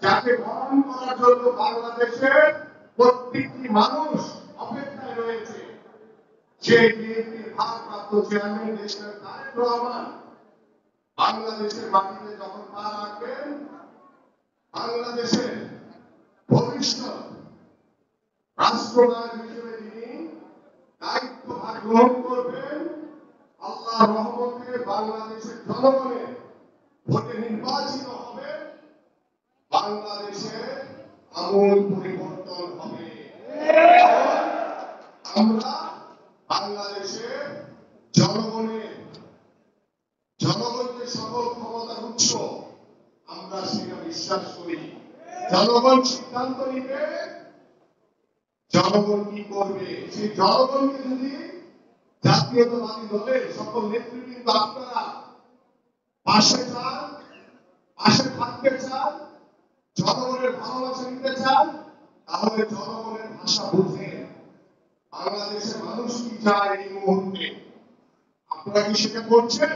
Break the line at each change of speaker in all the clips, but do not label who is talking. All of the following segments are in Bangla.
যাকে বহন করার জন্য বাংলাদেশের প্রত্যেকটি মানুষ অপেক্ষায় রয়েছে। সেই বিএনপির ভারপ্রাপ্ত চেয়ারম্যান দেশের তারেক রহমান বাংলাদেশের মাটিতে যখন পা রাখবেন, বাংলাদেশের ভবিষ্যৎ রাষ্ট্রনায়ক হিসেবে তিনি দায়িত্বভার গ্রহণ করবেন। আল্লাহর রহমতে বাংলাদেশের জনগণের ভোটে নির্বাচিত হবে, বাংলাদেশে আমূল পরিবর্তন হবে। আমরা বাংলাদেশের জনগণের সকল ক্ষমতার উৎস, আমরা সেটা বিশ্বাস করি। জনগণ সিদ্ধান্ত নিবে, জনগণ কি করবে। সেই জনগণকে যদি জাতীয়তাবাদী দলের সকল নেতৃবৃন্দ আপনারা পাশে চান, পাশে থাকতে চান, জনগণের ভালোবাসা নিতে চান, তাহলে জনগণের ভাষা বুঝেন। বাংলাদেশের মানুষ কি চায় এই মুহূর্তে, আপনারা কি সেটা করছেন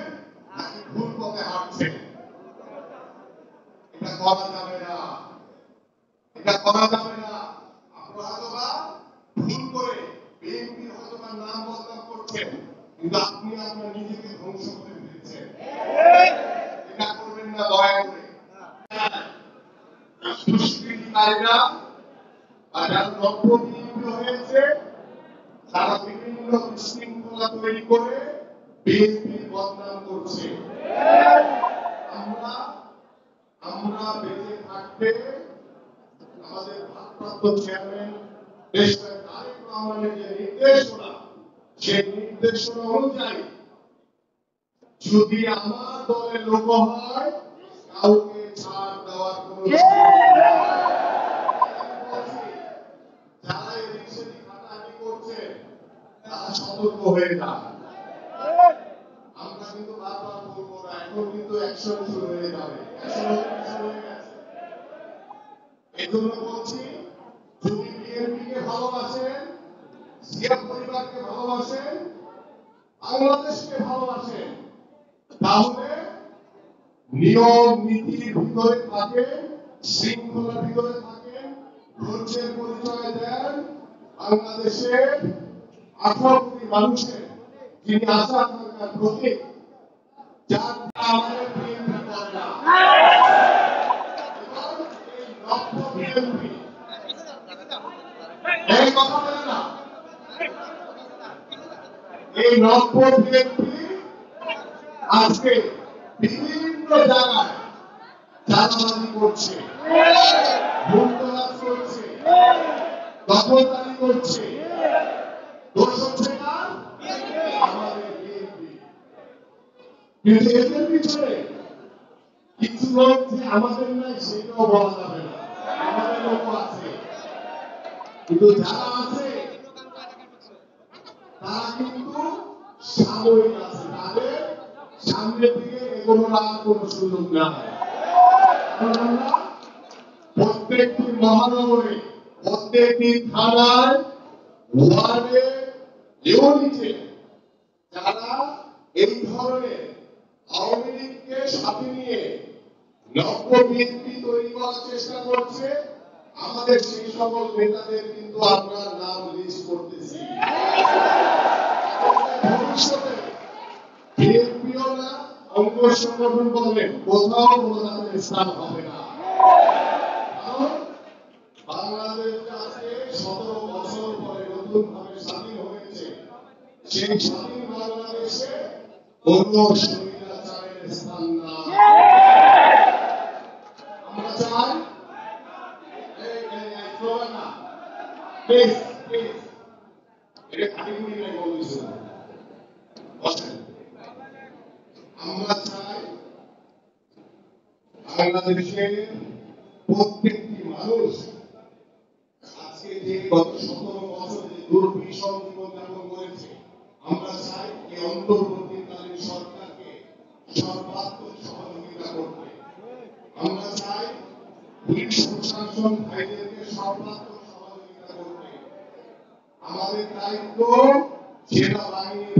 নাকি ভুল পথে হাঁটছেন? এটা করা যাবে না, এটা করা যাবে না। আপনারা হয়তোবা ভুল করে বিএনপির হয়তোবা নাম বদনাম করছেন, কিন্তু আপনি আপনার নিজেকে ধ্বংস করে ফেলছেন। এটা করবেন না দয়া করে। দুষ্কৃতিকারীরা বা যারা নব্য হয়েছে, তারা বিভিন্ন বিশৃঙ্খলা তৈরি করে বিএনপির বদনাম করছে। আমরা বেঁচে থাকতে আমাদের ভারপ্রাপ্ত চেয়ারম্যান দেশের তারেক রহমানের যে নির্দেশনা, সেই নির্দেশনা অনুযায়ী যদি আমার দলের লোক হয়, কাউকে ছাড় দেওয়ার কোন যারা এই বিষয়টি হাঁটাহাঁটি করছে, তারা সতর্ক হয়ে যান। আমরা কিন্তু বারবার বলবো না, এখন কিন্তু অ্যাকশন শুরু হয়ে যাবে। এই জন্য বলছি, যদি বিএনপিকে ভালোবাসেন, জিয়া পরিবারকে ভালোবাসেন, বাংলাদেশকে ভালোবাসেন, তাহলে নিয়ম নীতির ভিতরে থাকেন, শৃঙ্খলার ভিতরে থাকেন, ধৈর্যের পরিচয় দেন। বাংলাদেশের 18 কোটি মানুষের যিনি আশা আকাঙ্ক্ষার প্রতীক, যার আমাদের বিএনপি করে না, এই নব্য বিএনপি এই কথা বলে না, এই নব্য বিএনপি আজকে বিভিন্ন জায়গায় চাঁদাবাজি করছে, লুটতরাজ করছে, দখলদারি করছে। দোষ হচ্ছে কার? আমাদের বিএনপি। কিন্তু এদের পিছনে কিছু লোক যে আমাদের নাই সেটাও বলা যাবে না, আমাদের লোক আছে। কিন্তু যারা আছে তারা কিন্তু সাময়িক আছে, তাদের সামনের দিকে এগোনোর আর কোনো সুযোগ নাই। আমরা প্রত্যেকটি মহানগরে, প্রত্যেকটি থানায়, ওয়ার্ডে, ইউনিটে যারা এই ধরনের আওয়ামী লীগকে সাথে নিয়ে নব্য বিএনপি তৈরি করার চেষ্টা করছে, আমাদের সেই সকল নেতাদের কিন্তু আমরা নাম লিস্ট করতেছি। ভবিষ্যতে বিএনপিও না, অঙ্গ সংগঠন বলবেন, কোথাও কোনো ধরনের স্থান হবে না। কারণ বাংলাদেশ আজকে 17 বছর পরে নতুন ভাবে স্বাধীন হয়েছে। সেই স্বাধীন বাংলাদেশে কোনো স্বৈরাচারের স্থান না। আমরা চাই আমরা চাই বাংলাদেশের প্রত্যেকটি মানুষ আজকে যে গত 17 বছর যে দুর্বিষহ জীবনযাপন করেছে, আমরা চাই এই অন্তর্বর্তীকালীন সরকারকে সর্বাত্মক সহযোগিতা করতে। আমরা চাই পুলিশ প্রশাসন ভাইদেরকে সর্বাত্মক সহযোগিতা করতে। আমাদের দায়িত্ব সেনাবাহিনীর